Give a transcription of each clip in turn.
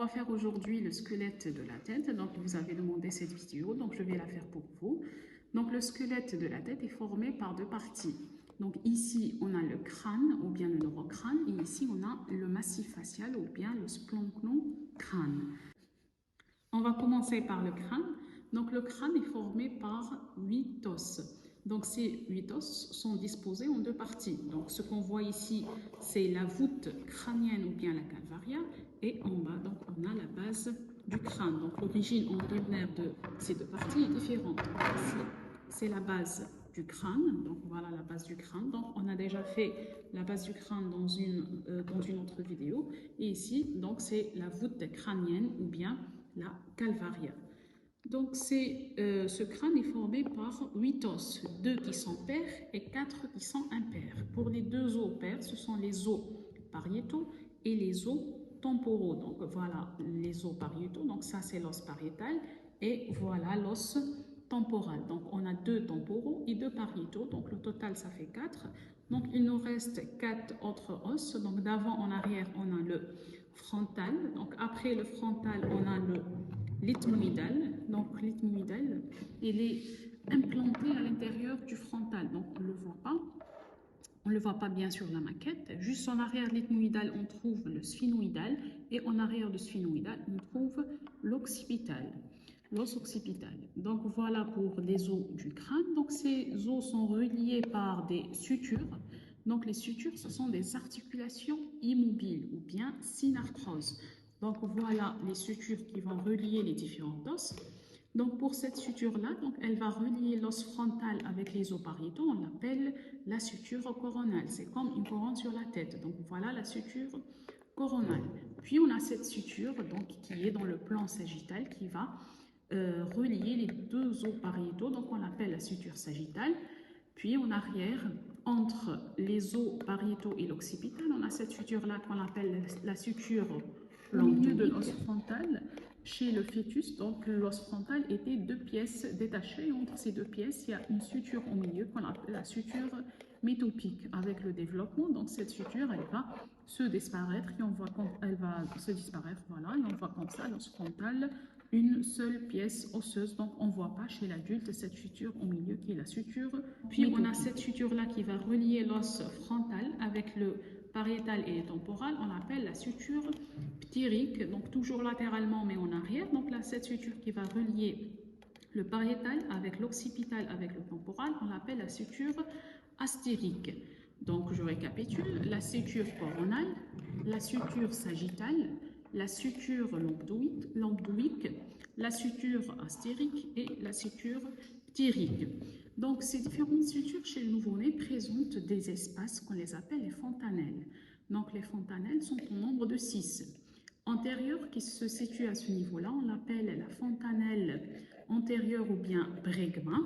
va faire aujourd'hui le squelette de la tête. Donc, vous avez demandé cette vidéo, donc je vais la faire pour vous. Donc, le squelette de la tête est formé par deux parties. Donc, ici, on a le crâne ou bien le neurocrâne et ici, on a le massif facial ou bien le splanchno-crâne. On va commencer par le crâne. Donc, le crâne est formé par 8 os. Donc, ces 8 os sont disposés en deux parties. Donc, ce qu'on voit ici, c'est la voûte crânienne ou bien la calvaria. Et en bas, donc, on a la base du crâne. Donc, l'origine embryonnaire de ces deux parties est différente. Ici, c'est la base du crâne. Donc, voilà la base du crâne. Donc, on a déjà fait la base du crâne dans une autre vidéo. Et ici, donc, c'est la voûte crânienne ou bien la calvaria. Donc, ce crâne est formé par 8 os, 2 qui sont pairs et 4 qui sont impairs. Pour les 2 os pairs, ce sont les os pariétaux et les os temporaux. Donc, voilà les os pariétaux. Donc, ça, c'est l'os pariétal. Et voilà l'os temporal. Donc, on a 2 temporaux et 2 pariétaux. Donc, le total, ça fait 4. Donc, il nous reste 4 autres os. Donc, d'avant en arrière, on a le frontal. Donc, après le frontal, on a le l'ethmoïdal. Donc, l'ethmoïdal, il est implanté à l'intérieur du frontal. Donc, on ne le voit pas. On ne le voit pas bien sur la maquette. Juste en arrière de l'ethmoïdal, on trouve le sphénoïdal. Et en arrière du sphénoïdal, on trouve l'occipital. L'os occipital. Donc, voilà pour les os du crâne. Donc, ces os sont reliés par des sutures. Donc, les sutures, ce sont des articulations immobiles ou bien synarthroses. Donc, voilà les sutures qui vont relier les différents os. Donc, pour cette suture-là, elle va relier l'os frontal avec les os pariétaux. On l'appelle la suture coronale. C'est comme une couronne sur la tête. Donc, voilà la suture coronale. Puis, on a cette suture donc, qui est dans le plan sagittal qui va relier les 2 os pariétaux. Donc, on l'appelle la suture sagittale. Puis, en arrière, entre les os pariétaux et l'occipital, on a cette suture-là qu'on appelle la suture au milieu de l'os frontal. Chez le fœtus, donc l'os frontal était 2 pièces détachées. Entre ces 2 pièces, il y a une suture au milieu qu'on appelle la suture métopique. Avec le développement, donc cette suture, elle va se disparaître et on voit quand elle va se disparaître, voilà, et on voit comme ça l'os frontal, une seule pièce osseuse. Donc on ne voit pas chez l'adulte cette suture au milieu qui est la suture. Puis on a cette suture-là qui va relier l'os frontal avec le pariétal et temporal. On l'appelle la suture ptyrique, donc toujours latéralement mais en arrière. Donc là, cette suture qui va relier le pariétal avec l'occipital avec le temporal, on l'appelle la suture astérique. Donc je récapitule, la suture coronale, la suture sagittale, la suture lambdoïque, la suture astérique et la suture ptyrique. Donc ces différentes sutures chez le nouveau-né présentent des espaces qu'on les appelle les fontanelles. Donc les fontanelles sont au nombre de 6. Antérieure qui se situe à ce niveau-là, on l'appelle la fontanelle antérieure ou bien bregma.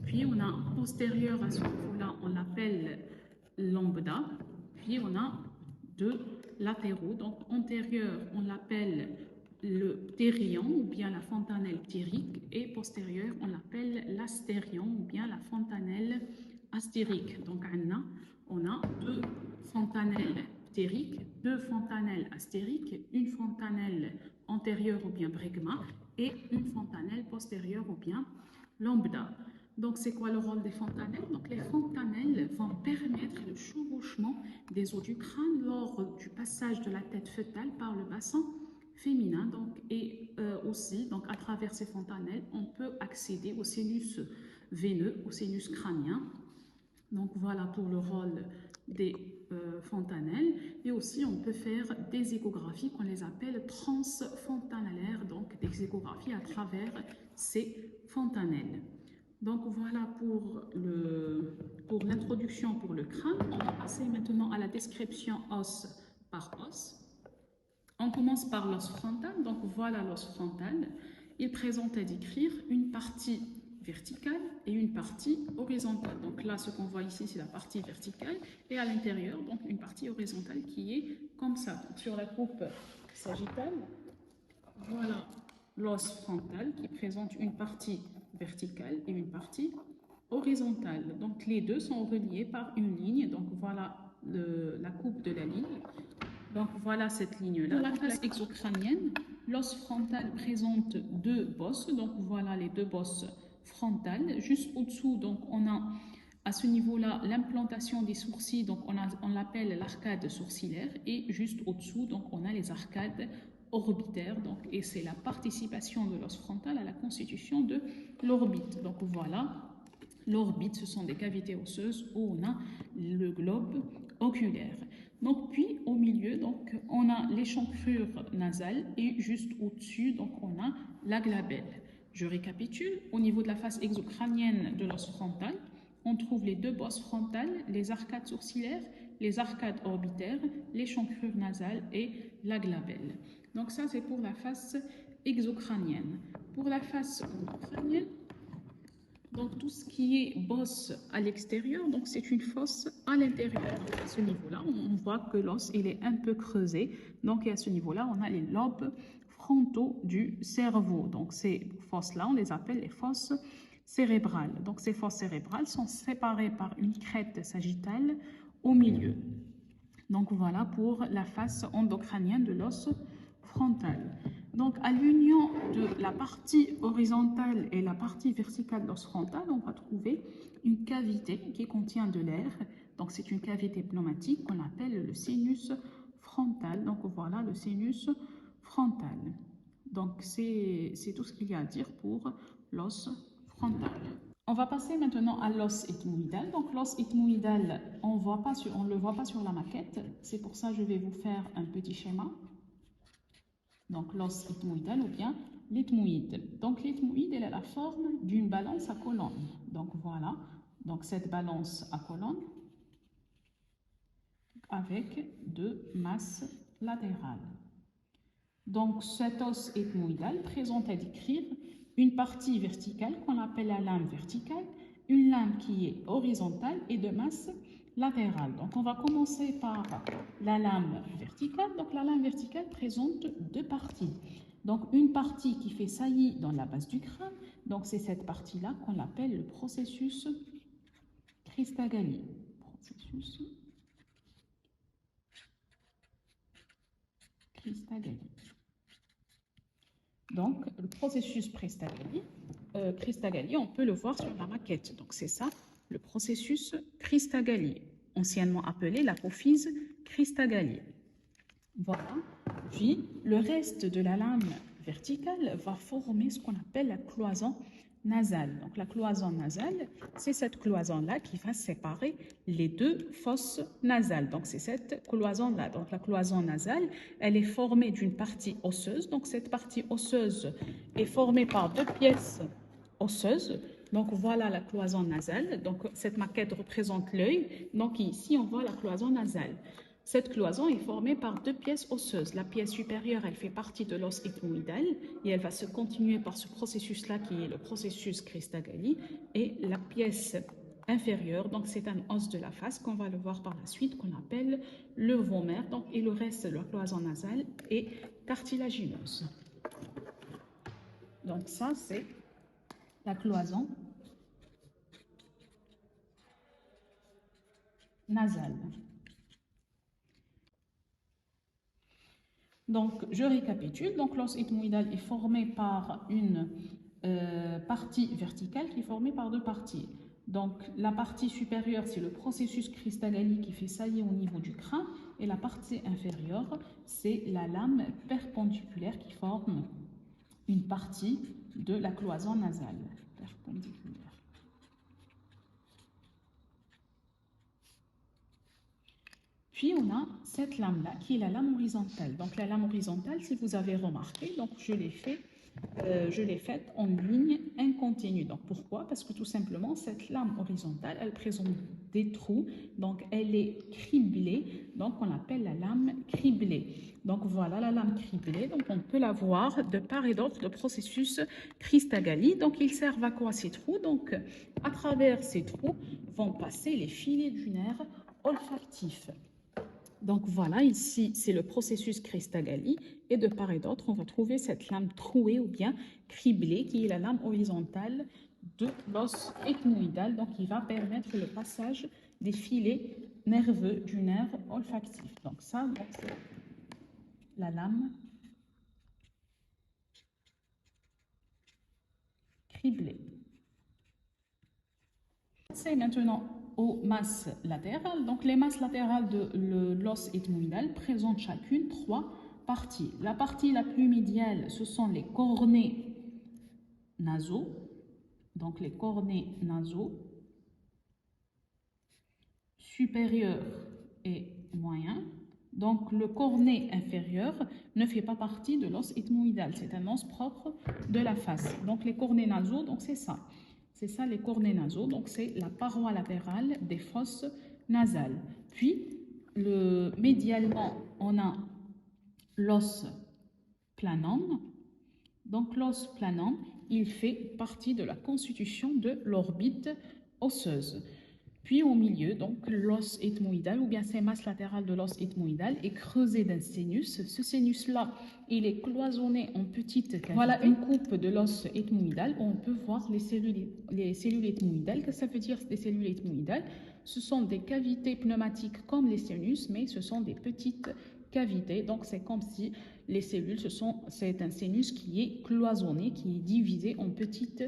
Puis on a postérieure à ce niveau-là, on l'appelle lambda. Puis on a 2 latéraux. Donc antérieur, on l'appelle le ptérion ou bien la fontanelle ptyrique et postérieur, on l'appelle l'astérion ou bien la fontanelle astérique. Donc on a 2 fontanelles ptyriques, 2 fontanelles astériques, une fontanelle antérieure ou bien bregma et une fontanelle postérieure ou bien lambda. Donc, c'est quoi le rôle des fontanelles? Donc, les fontanelles vont permettre le chevauchement des os du crâne lors du passage de la tête fœtale par le bassin féminin. Donc, et aussi, donc, à travers ces fontanelles, on peut accéder au sinus veineux, au sinus crânien. Donc, voilà pour le rôle des fontanelles. Et aussi, on peut faire des échographies qu'on les appelle transfontanalaires, donc des échographies à travers ces fontanelles. Donc voilà pour l'introduction pour le crâne. On va passer maintenant à la description os par os. On commence par l'os frontal. Donc voilà l'os frontal. Il présente à décrire une partie verticale et une partie horizontale. Donc là, ce qu'on voit ici, c'est la partie verticale et à l'intérieur, donc une partie horizontale qui est comme ça. Donc, sur la coupe sagittale, voilà l'os frontal qui présente une partie verticale et une partie horizontale. Donc les deux sont reliés par une ligne. Donc voilà la coupe de la ligne. Donc voilà cette ligne-là. Pour la face exocrânienne, L'os frontal présente deux bosses, donc voilà les deux bosses frontales. Juste au-dessous, donc on a à ce niveau-là l'implantation des sourcils, donc on l'appelle l'arcade sourcilière, et juste au-dessous, donc on a les arcades orbitaires, donc, et c'est la participation de l'os frontal à la constitution de l'orbite. Donc voilà, l'orbite, ce sont des cavités osseuses où on a le globe oculaire. Donc, puis au milieu, donc, on a l'échancrure nasale et juste au-dessus, donc, on a la glabelle. Je récapitule. Au niveau de la face exocrânienne de l'os frontal, on trouve les deux bosses frontales, les arcades sourcilières, les arcades orbitaires, l'échancrure nasale et la glabelle. Donc ça, c'est pour la face exocrânienne. Pour la face endocrânienne, donc tout ce qui est bosse à l'extérieur, donc c'est une fosse à l'intérieur. À ce niveau-là, on voit que l'os il est un peu creusé. Donc à ce niveau-là, on a les lobes frontaux du cerveau. Donc ces fosses-là, on les appelle les fosses cérébrales. Donc ces fosses cérébrales sont séparées par une crête sagittale au milieu. Donc voilà pour la face endocrânienne de l'os frontal. Donc à l'union de la partie horizontale et la partie verticale de l'os frontal, on va trouver une cavité qui contient de l'air. Donc c'est une cavité pneumatique qu'on appelle le sinus frontal. Donc voilà le sinus frontal. Donc c'est tout ce qu'il y a à dire pour l'os frontal. On va passer maintenant à l'os ethmoïdal. Donc l'os ethmoïdal, on ne le voit pas sur la maquette. C'est pour ça que je vais vous faire un petit schéma. Donc l'os ethmoïdal ou bien l'ethmoïde. Donc l'ethmoïde, elle a la forme d'une balance à colonne. Donc voilà, donc cette balance à colonne avec deux masses latérales. Donc cet os ethmoïdal présente à décrire une partie verticale qu'on appelle la lame verticale, une lame qui est horizontale et de masse latérale. Donc on va commencer par la lame verticale. Donc la lame verticale présente deux parties. Donc une partie qui fait saillie dans la base du crâne, donc c'est cette partie-là qu'on appelle le processus Christagalli. Processus Christagalli. Donc, le processus Christagalli, on peut le voir sur la maquette. Donc, c'est ça, le processus Christagalli, anciennement appelé l'apophyse Christagalli. Voilà. Puis, le reste de la lame verticale va former ce qu'on appelle la cloison nasale. Donc, la cloison nasale, c'est cette cloison-là qui va séparer les deux fosses nasales. Donc, c'est cette cloison-là. Donc, la cloison nasale, elle est formée d'une partie osseuse. Donc, cette partie osseuse est formée par deux pièces osseuses. Donc, voilà la cloison nasale. Donc, cette maquette représente l'œil. Donc, ici, on voit la cloison nasale. Cette cloison est formée par deux pièces osseuses. La pièce supérieure, elle fait partie de l'os ethmoïdal et elle va se continuer par ce processus-là qui est le processus Christagalli. Et la pièce inférieure, donc c'est un os de la face qu'on va le voir par la suite, qu'on appelle le vomer. Donc, et le reste de la cloison nasale est cartilagineuse. Donc ça, c'est la cloison nasale. Donc, je récapitule. Donc, l'os ethmoïdal est formé par une partie verticale qui est formée par deux parties. Donc, la partie supérieure, c'est le processus Christagalli qui fait saillir au niveau du crâne. Et la partie inférieure, c'est la lame perpendiculaire qui forme une partie de la cloison nasale. Perpendiculaire. Puis on a cette lame-là qui est la lame horizontale. Donc la lame horizontale, si vous avez remarqué, donc je l'ai faite en ligne incontinue. Donc pourquoi? Parce que tout simplement, cette lame horizontale, elle présente des trous, donc elle est criblée, donc on l'appelle la lame criblée. Donc voilà la lame criblée, donc on peut la voir de part et d'autre, le processus Christagalli. Donc ils servent à quoi ces trous? Donc à travers ces trous vont passer les filets du nerf olfactif. Donc voilà, ici, c'est le processus Christagalli et de part et d'autre, on va trouver cette lame trouée ou bien criblée qui est la lame horizontale de l'os ethmoïdal, donc qui va permettre le passage des filets nerveux du nerf olfactif. Donc ça, c'est la lame criblé. C'est maintenant aux masses latérales. Donc les masses latérales de l'os ethmoïdal présentent chacune 3 parties. La partie la plus médiale, ce sont les cornets nasaux. Donc les cornets nasaux supérieurs et moyens. Donc le cornet inférieur ne fait pas partie de l'os ethmoïdal. C'est un os propre de la face. Donc les cornets nasaux, donc c'est ça. C'est ça les cornets nasaux. Donc c'est la paroi latérale des fosses nasales. Puis médialement, on a l'os planum. Donc l'os planum, il fait partie de la constitution de l'orbite osseuse. Puis au milieu, donc l'os ethmoïdal ou bien ces masses latérales de l'os ethmoïdal est creusé d'un sinus. Ce sinus-là, il est cloisonné en petites cavités. Voilà une coupe de l'os ethmoïdal où on peut voir les cellules ethmoïdales. Qu'est-ce que ça veut dire les cellules ethmoïdales? Ce sont des cavités pneumatiques comme les sinus, mais ce sont des petites cavités. Donc c'est comme si les cellules, c'est un sinus qui est cloisonné, qui est divisé en petites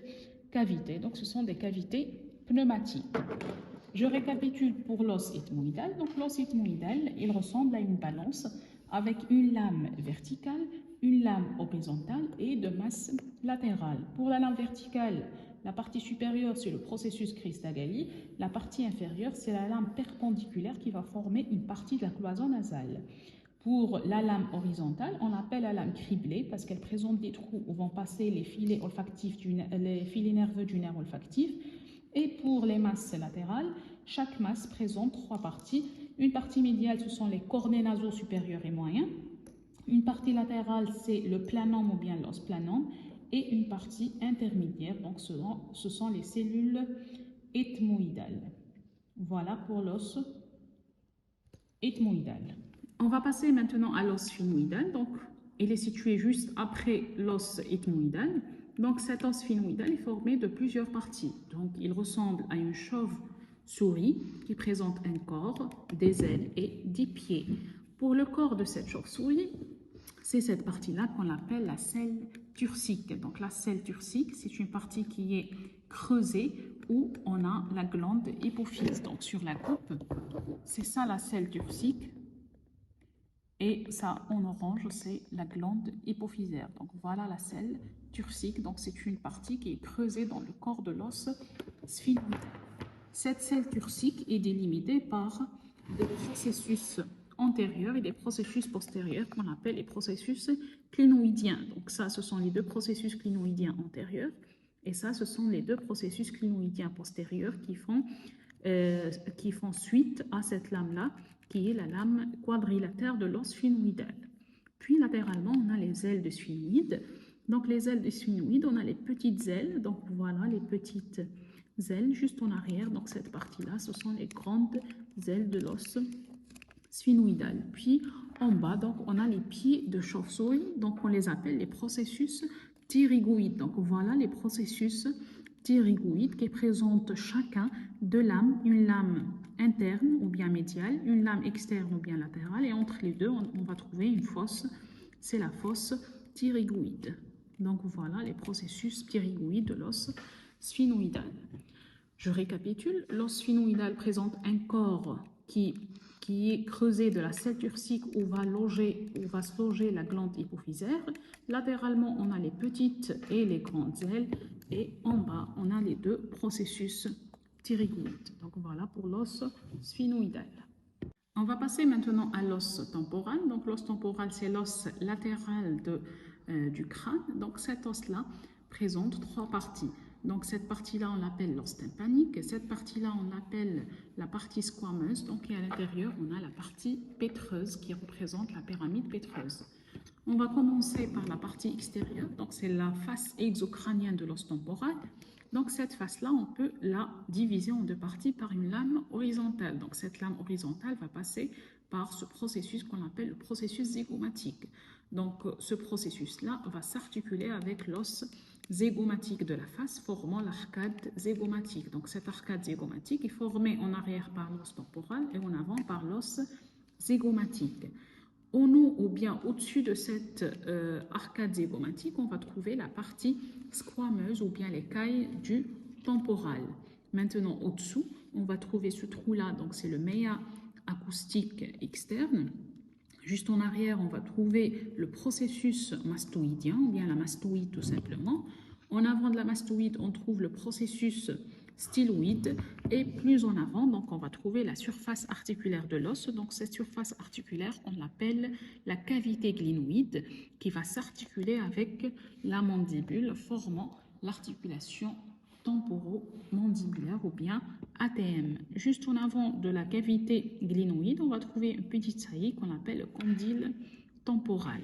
cavités. Donc ce sont des cavités pneumatiques. Je récapitule pour l'os ethmoïdal. Donc l'os ethmoïdal, il ressemble à une balance avec une lame verticale, une lame horizontale et de masse latérale. Pour la lame verticale, la partie supérieure, c'est le processus Christ-Tagalli. La partie inférieure, c'est la lame perpendiculaire qui va former une partie de la cloison nasale. Pour la lame horizontale, on l'appelle la lame criblée parce qu'elle présente des trous où vont passer les filets olfactifs, les filets nerveux du nerf olfactif. Et pour les masses latérales, chaque masse présente 3 parties. Une partie médiale, ce sont les cornets nasaux supérieurs et moyens. Une partie latérale, c'est le planum ou bien l'os planum. Et une partie intermédiaire, donc ce sont les cellules ethmoïdales. Voilà pour l'os ethmoïdal. On va passer maintenant à l'os phénoïdal. Donc, il est situé juste après l'os ethmoïdal. Donc, cet os phénoïdal est formé de plusieurs parties. Donc, il ressemble à une chauve-souris qui présente un corps, des ailes et des pieds. Pour le corps de cette chauve-souris, c'est cette partie-là qu'on appelle la selle turcique. Donc, la selle turcique, c'est une partie qui est creusée où on a la glande hypophyse. Donc, sur la coupe, c'est ça la selle turcique. Et ça, en orange, c'est la glande hypophysaire. Donc, voilà la selle turcique. Donc, c'est une partie qui est creusée dans le corps de l'os sphénoïdal. Cette selle turcique est délimitée par des processus antérieurs et des processus postérieurs qu'on appelle les processus clinoïdiens. Donc, ça, ce sont les 2 processus clinoïdiens antérieurs. Et ça, ce sont les 2 processus clinoïdiens postérieurs qui font suite à cette lame-là, qui est la lame quadrilatère de l'os sphénoïdal. Puis latéralement, on a les ailes de sphénoïde. Donc les ailes de sphénoïde, on a les petites ailes. Donc voilà les petites ailes juste en arrière. Donc cette partie-là, ce sont les grandes ailes de l'os sphénoïdal. Puis en bas, donc on a les pieds de chauve-souris. Donc on les appelle les processus pterygoïdes. Donc voilà les processus pterygoïdes qui présentent chacun 2 lames, une lame interne ou bien médiale, une lame externe ou bien latérale, et entre les deux, on va trouver une fosse, c'est la fosse pterygoïde. Donc voilà les processus pterygoïdes de l'os sphénoïdal. Je récapitule, l'os sphénoïdal présente un corps qui est creusé de la selle turcique où va se loger la glande hypophysaire. Latéralement, on a les petites et les grandes ailes. Et en bas, on a les 2 processus pterygoïdes. Donc voilà pour l'os sphénoïdal. On va passer maintenant à l'os temporal. Donc l'os temporal, c'est l'os latéral du crâne. Donc cet os-là présente 3 parties. Donc cette partie-là, on l'appelle l'os tympanique. Cette partie-là, on l'appelle la partie squameuse. Donc et à l'intérieur, on a la partie pétreuse qui représente la pyramide pétreuse. On va commencer par la partie extérieure. Donc c'est la face exocrânienne de l'os temporal. Donc cette face-là, on peut la diviser en 2 parties par une lame horizontale. Donc cette lame horizontale va passer par ce processus qu'on appelle le processus zygomatique. Donc ce processus-là va s'articuler avec l'os zygomatique de la face, formant l'arcade zygomatique. Donc cette arcade zygomatique est formée en arrière par l'os temporal et en avant par l'os zygomatique. en haut ou bien au-dessus de cette arcade zygomatique, on va trouver la partie squameuse ou bien l'écaille du temporal. Maintenant, au-dessous, on va trouver ce trou-là, donc c'est le méa acoustique externe. Juste en arrière, on va trouver le processus mastoïdien, ou bien la mastoïde tout simplement. En avant de la mastoïde, on trouve le processus styloïde. Et plus en avant, donc on va trouver la surface articulaire de l'os. Donc cette surface articulaire, on l'appelle la cavité glénoïde, qui va s'articuler avec la mandibule, formant l'articulation temporomandibulaire ou bien ATM. Juste en avant de la cavité glénoïde, on va trouver une petite saillie qu'on appelle le condyle temporal.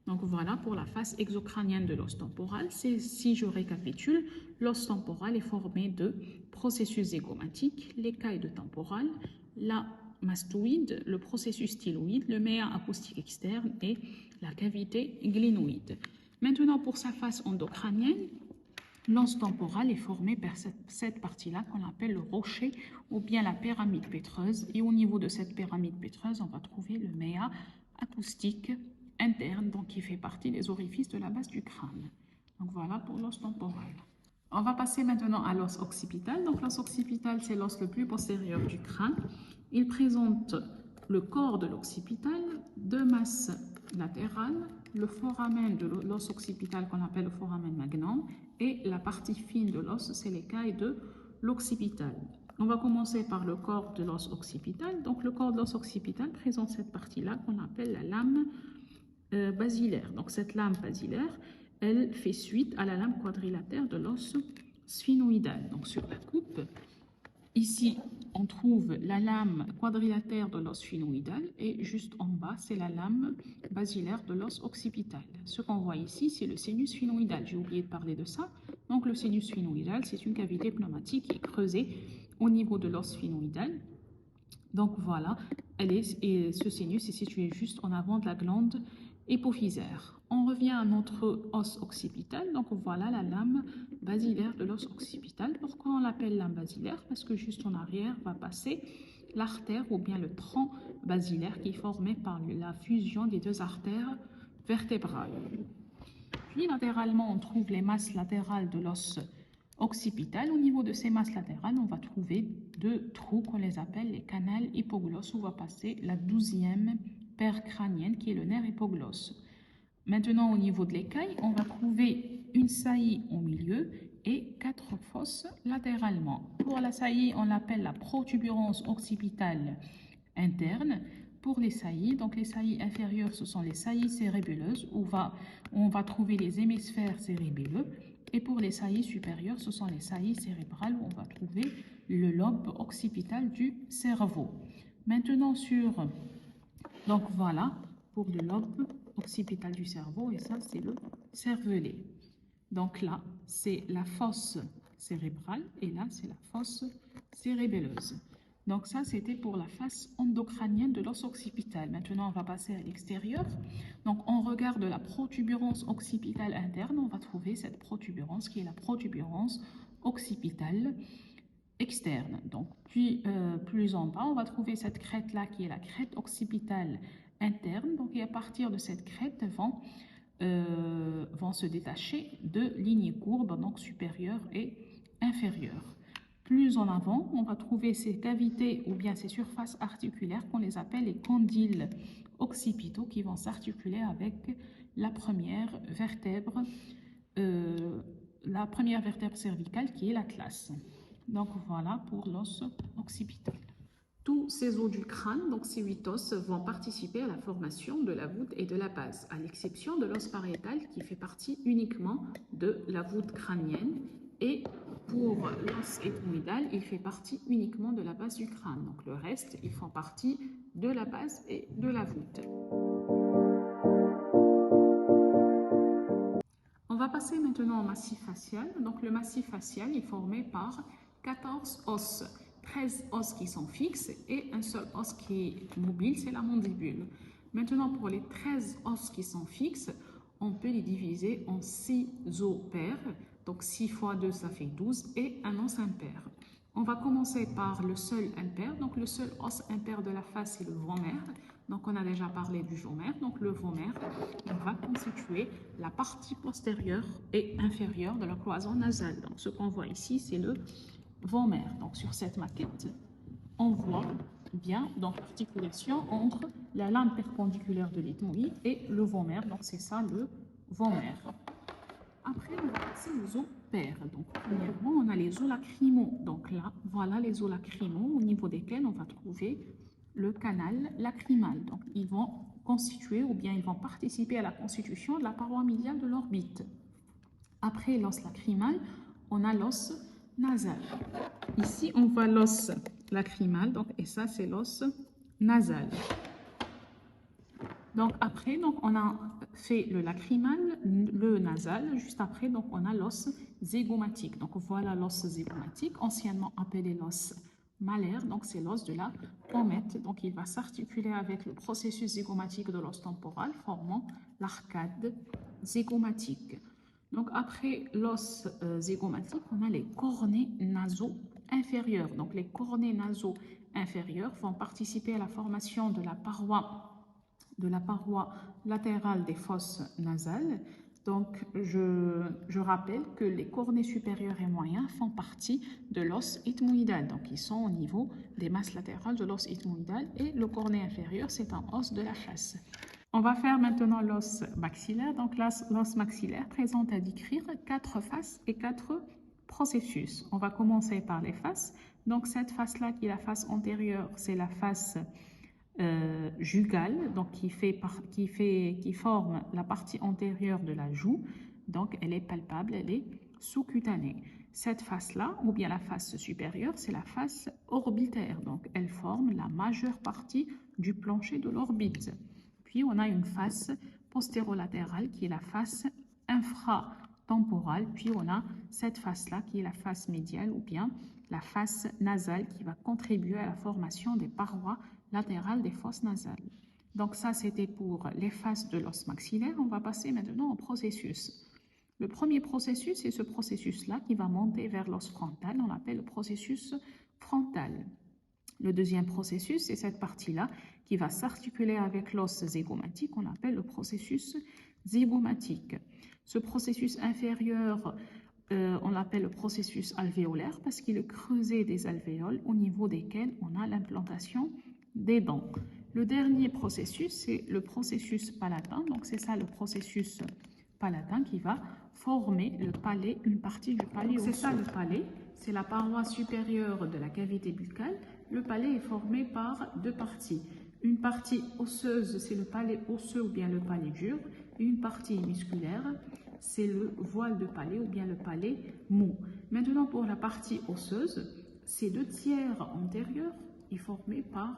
Donc voilà pour la face exocrânienne de l'os temporal. Si je récapitule, l'os temporal est formé de processus zygomatique, l'écaille de temporal, la mastoïde, le processus styloïde, le méa acoustique externe et la cavité glénoïde. Maintenant pour sa face endocrânienne, l'os temporal est formé par cette partie-là qu'on appelle le rocher ou bien la pyramide pétreuse. Et au niveau de cette pyramide pétreuse, on va trouver le méa acoustique interne, donc qui fait partie des orifices de la base du crâne. Donc voilà pour l'os temporal. On va passer maintenant à l'os occipital. Donc l'os occipital, c'est l'os le plus postérieur du crâne. Il présente le corps de l'occipital, deux masses latérales, le foramen de l'os occipital qu'on appelle le foramen magnum et la partie fine de l'os, c'est l'écaille de l'occipital. On va commencer par le corps de l'os occipital. Donc le corps de l'os occipital présente cette partie-là qu'on appelle la lame basilaire. Donc cette lame basilaire, elle fait suite à la lame quadrilatère de l'os sphénoïdal. Donc sur la coupe, ici, on trouve la lame quadrilatère de l'os sphénoïdal et juste en bas, c'est la lame basilaire de l'os occipital. Ce qu'on voit ici, c'est le sinus sphénoïdal. J'ai oublié de parler de ça. Donc le sinus sphénoïdal, c'est une cavité pneumatique qui est creusée au niveau de l'os sphénoïdal. Donc voilà, et ce sinus est situé juste en avant de la glande hypophysaire. On revient à notre os occipital. Donc voilà la lame basilaire de l'os occipital. Pourquoi on l'appelle lame basilaire? Parce que juste en arrière va passer l'artère ou bien le tronc basilaire qui est formé par la fusion des deux artères vertébrales. Puis latéralement, on trouve les masses latérales de l'os occipital. Au niveau de ces masses latérales, on va trouver deux trous qu'on les appelle les canals hypoglosse où va passer la 12e paire crânienne qui est le nerf hypoglosse. Maintenant, au niveau de l'écaille, on va trouver une saillie au milieu et 4 fosses latéralement. Pour la saillie, on l'appelle la protuberance occipitale interne. Pour les saillies, donc les saillies inférieures, ce sont les saillies cérébelleuses où on va trouver les hémisphères cérébelleux. Et pour les saillies supérieures, ce sont les saillies cérébrales où on va trouver le lobe occipital du cerveau. Maintenant donc voilà, pour le lobe occipital du cerveau, et ça c'est le cervelet. Donc là, c'est la fosse cérébrale et là, c'est la fosse cérébelleuse. Donc ça, c'était pour la face endocrânienne de l'os occipital. Maintenant, on va passer à l'extérieur. Donc, on regarde la protubérance occipitale interne. On va trouver cette protubérance qui est la protubérance occipitale externe. Donc, puis plus en bas, on va trouver cette crête-là qui est la crête occipitale interne. Donc, et à partir de cette crête vont se détacher deux lignes courbes, donc supérieures et inférieures. Plus en avant, on va trouver ces cavités ou bien ces surfaces articulaires qu'on les appelle les condyles occipitaux qui vont s'articuler avec la première vertèbre cervicale qui est l'atlas. Donc voilà pour l'os occipital. Tous ces os du crâne, donc ces 8 os, vont participer à la formation de la voûte et de la base, à l'exception de l'os pariétal qui fait partie uniquement de la voûte crânienne. Et pour l'os ethmoïdal, il fait partie uniquement de la base du crâne. Donc le reste, ils font partie de la base et de la voûte. On va passer maintenant au massif facial. Donc le massif facial est formé par 14 os. 13 os qui sont fixes et un seul os qui est mobile, c'est la mandibule. Maintenant, pour les 13 os qui sont fixes, on peut les diviser en 6 os pairs. Donc 6 fois 2, ça fait 12 et un os impair. On va commencer par le seul impair. Donc, le seul os impair de la face, c'est le vomer. Donc, on a déjà parlé du vomer. Donc, le vomer, on va constituer la partie postérieure et inférieure de la cloison nasale. Donc, ce qu'on voit ici, c'est le vomer. Donc, sur cette maquette, on voit bien donc l'articulation entre la lame perpendiculaire de l'ethmoïde et le vomer. Donc, c'est ça le vomer. Après, on va passer aux os pairs. Donc, premièrement, on a les os lacrymaux. Donc là, voilà les os lacrymaux au niveau desquels on va trouver le canal lacrymal. Donc, ils vont constituer ou bien ils vont participer à la constitution de la paroi médiale de l'orbite. Après l'os lacrymal, on a l'os nasal. Ici, on voit l'os lacrymal, donc, et ça, c'est l'os nasal. Donc après, donc, on a fait le lacrymal, le nasal. Juste après, donc, on a l'os zygomatique. Donc voilà l'os zygomatique, anciennement appelé l'os malaire. Donc c'est l'os de la pommette. Donc il va s'articuler avec le processus zygomatique de l'os temporal, formant l'arcade zygomatique. Donc après l'os zygomatique, on a les cornets nasaux inférieurs. Donc les cornets nasaux inférieurs vont participer à la formation de la paroi latérale des fosses nasales. Donc, je rappelle que les cornets supérieurs et moyens font partie de l'os ethmoïdal. Donc, ils sont au niveau des masses latérales de l'os ethmoïdal et le cornet inférieur, c'est un os de la face. On va faire maintenant l'os maxillaire. Donc, l'os maxillaire présente à décrire 4 faces et 4 processus. On va commencer par les faces. Donc, cette face-là, qui est la face antérieure, c'est la face jugale, donc qui forme la partie antérieure de la joue. Donc, elle est palpable, elle est sous-cutanée. Cette face-là, ou bien la face supérieure, c'est la face orbitaire. Donc, elle forme la majeure partie du plancher de l'orbite. Puis, on a une face postérolatérale qui est la face infratemporale. Puis, on a cette face-là qui est la face médiale ou bien la face nasale qui va contribuer à la formation des parois latérales des fosses nasales. Donc ça, c'était pour les faces de l'os maxillaire. On va passer maintenant au processus. Le premier processus, c'est ce processus-là qui va monter vers l'os frontal. On l'appelle le processus frontal. Le deuxième processus, c'est cette partie-là qui va s'articuler avec l'os zygomatique. On appelle le processus zygomatique. Ce processus inférieur, on l'appelle le processus alvéolaire parce qu'il est creusé des alvéoles au niveau desquels on a l'implantation des dents. Le dernier processus, c'est le processus palatin. Donc, c'est ça le processus palatin qui va former le palais, une partie du palais. C'est ça le palais, c'est la paroi supérieure de la cavité buccale. Le palais est formé par 2 parties. Une partie osseuse, c'est le palais osseux ou bien le palais dur. Une partie musculaire, c'est le voile de palais ou bien le palais mou. Maintenant, pour la partie osseuse, ces 2 tiers antérieurs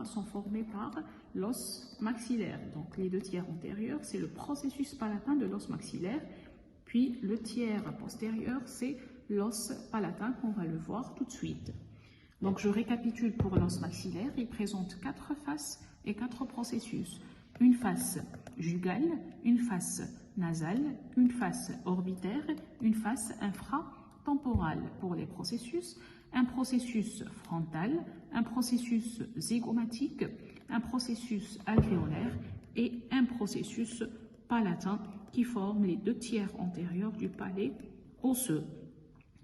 sont formés par l'os maxillaire. Donc, les 2 tiers antérieurs, c'est le processus palatin de l'os maxillaire. Puis, le tiers postérieur, c'est l'os palatin qu'on va le voir tout de suite. Donc, je récapitule pour l'os maxillaire. Il présente 4 faces et 4 processus. Une face jugale, une face nasale, une face orbitaire, une face infratemporale pour les processus, un processus frontal, un processus zygomatique, un processus alvéolaire et un processus palatin qui forment les 2 tiers antérieurs du palais osseux.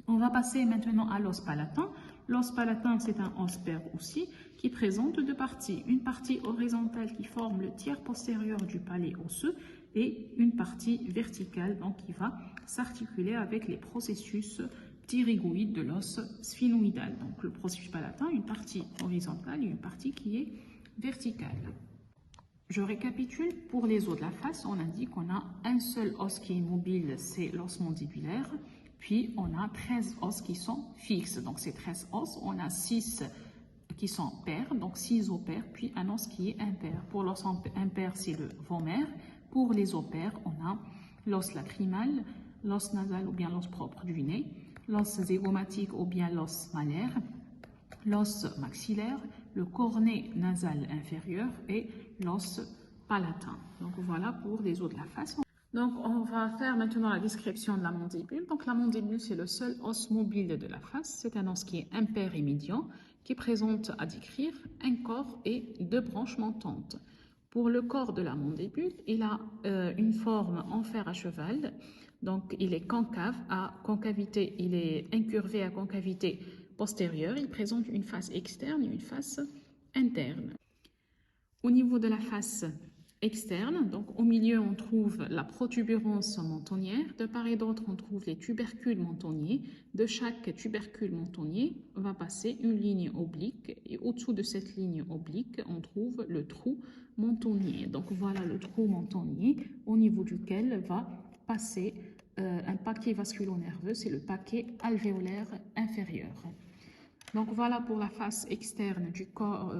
On va passer maintenant à l'os palatin. L'os palatin, c'est un os pair aussi qui présente 2 parties. Une partie horizontale qui forme le tiers postérieur du palais osseux et une partie verticale donc, qui va s'articuler avec les processus pterygoïdes de l'os sphénoïdal. Donc le processus palatin, une partie horizontale et une partie qui est verticale. Je récapitule pour les os de la face. On a dit qu'on a un seul os qui est mobile, c'est l'os mandibulaire. Puis on a 13 os qui sont fixes. Donc ces 13 os, on a 6 qui sont pairs, donc 6 os pairs, puis un os qui est impair. Pour l'os impair, c'est le vomer. Pour les os pairs, on a l'os lacrymal, l'os nasal ou bien l'os propre du nez, l'os zygomatique ou bien l'os malaire, l'os maxillaire, le cornet nasal inférieur et l'os palatin. Donc voilà pour les os de la face. Donc, on va faire maintenant la description de la mandibule. Donc, la mandibule, c'est le seul os mobile de la face. C'est un os qui est impair et médian, qui présente à décrire un corps et deux branches montantes. Pour le corps de la mandibule, il a une forme en fer à cheval. Donc, il est concave à concavité, il est incurvé à concavité postérieure. Il présente une face externe et une face interne. Au niveau de la face externe, donc au milieu on trouve la protubérance mentonnière, de part et d'autre on trouve les tubercules mentonniers. De chaque tubercule mentonnier va passer une ligne oblique et au-dessous de cette ligne oblique on trouve le trou mentonnier. Donc voilà le trou mentonnier au niveau duquel va passer un paquet vasculo-nerveux, c'est le paquet alvéolaire inférieur. Donc voilà pour la face externe du corps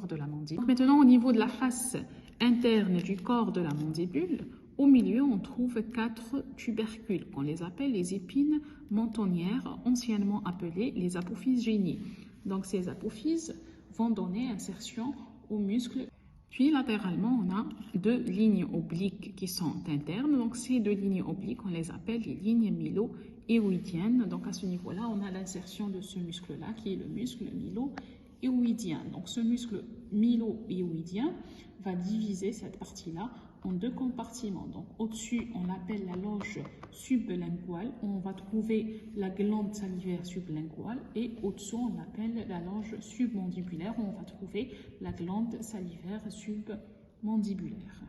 de la mandibule. Donc maintenant au niveau de la face interne du corps de la mandibule, au milieu on trouve 4 tubercules qu'on les appelle les épines mentonnières, anciennement appelées les apophyses génies. Donc ces apophyses vont donner insertion aux muscles. Puis latéralement, on a 2 lignes obliques qui sont internes. Donc ces 2 lignes obliques, on les appelle les lignes mylo-éoïdiennes. Donc à ce niveau-là, on a l'insertion de ce muscle-là qui est le muscle mylo-éoïdien. Donc ce muscle mylo-éoïdien va diviser cette partie-là en 2 compartiments. Donc au-dessus, on l'appelle la loge sublinguale, où on va trouver la glande salivaire sublinguale, et au-dessous, on l'appelle la loge submandibulaire, où on va trouver la glande salivaire submandibulaire.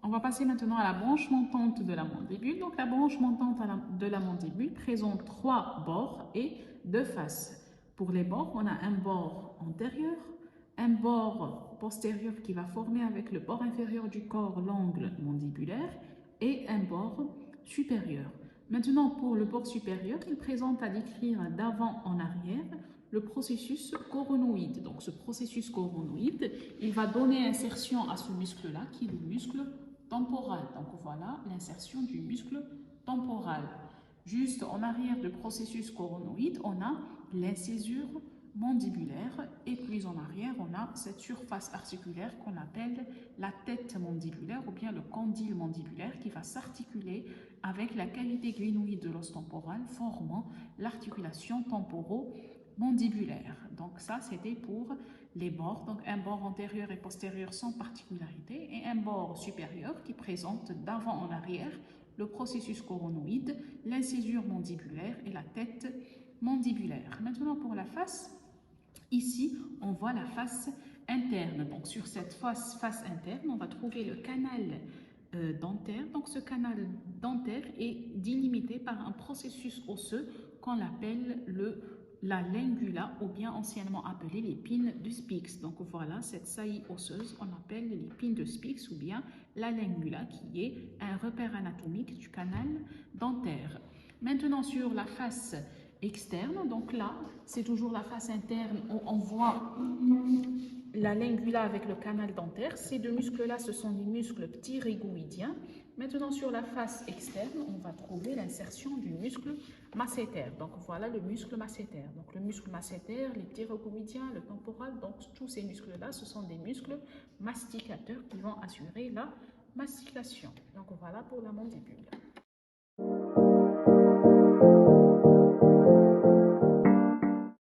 On va passer maintenant à la branche montante de la mandibule. Donc la branche montante de la mandibule présente 3 bords et 2 faces. Pour les bords, on a un bord antérieur, un bord postérieur qui va former avec le bord inférieur du corps l'angle mandibulaire et un bord supérieur. Maintenant, pour le bord supérieur, il présente à décrire d'avant en arrière le processus coronoïde. Donc ce processus coronoïde, il va donner insertion à ce muscle-là qui est le muscle temporal. Donc voilà l'insertion du muscle temporal. Juste en arrière du processus coronoïde, on a l'incisure mandibulaire, et puis en arrière on a cette surface articulaire qu'on appelle la tête mandibulaire ou bien le condyle mandibulaire qui va s'articuler avec la cavité glinoïde de l'os temporal formant l'articulation temporo-mandibulaire. Donc ça c'était pour les bords, donc un bord antérieur et postérieur sans particularité et un bord supérieur qui présente d'avant en arrière le processus coronoïde, l'incisure mandibulaire et la tête mandibulaire. Maintenant pour la face, ici on voit la face interne. Donc sur cette face interne, on va trouver le canal dentaire. Donc ce canal dentaire est délimité par un processus osseux qu'on appelle la lingula, ou bien anciennement appelée l'épine de Spix. Donc voilà cette saillie osseuse, on appelle l'épine de Spix ou bien la lingula, qui est un repère anatomique du canal dentaire. Maintenant sur la face externe, donc là c'est toujours la face interne où on voit la lingula avec le canal dentaire. Ces 2 muscles-là, ce sont des muscles pterygoïdiens. Maintenant, sur la face externe, on va trouver l'insertion du muscle masséter. Donc, voilà le muscle masséter. Donc, le muscle masséter, les pterygoïdiens, le temporal, donc tous ces muscles-là, ce sont des muscles masticateurs qui vont assurer la mastication. Donc, voilà pour la mandibule.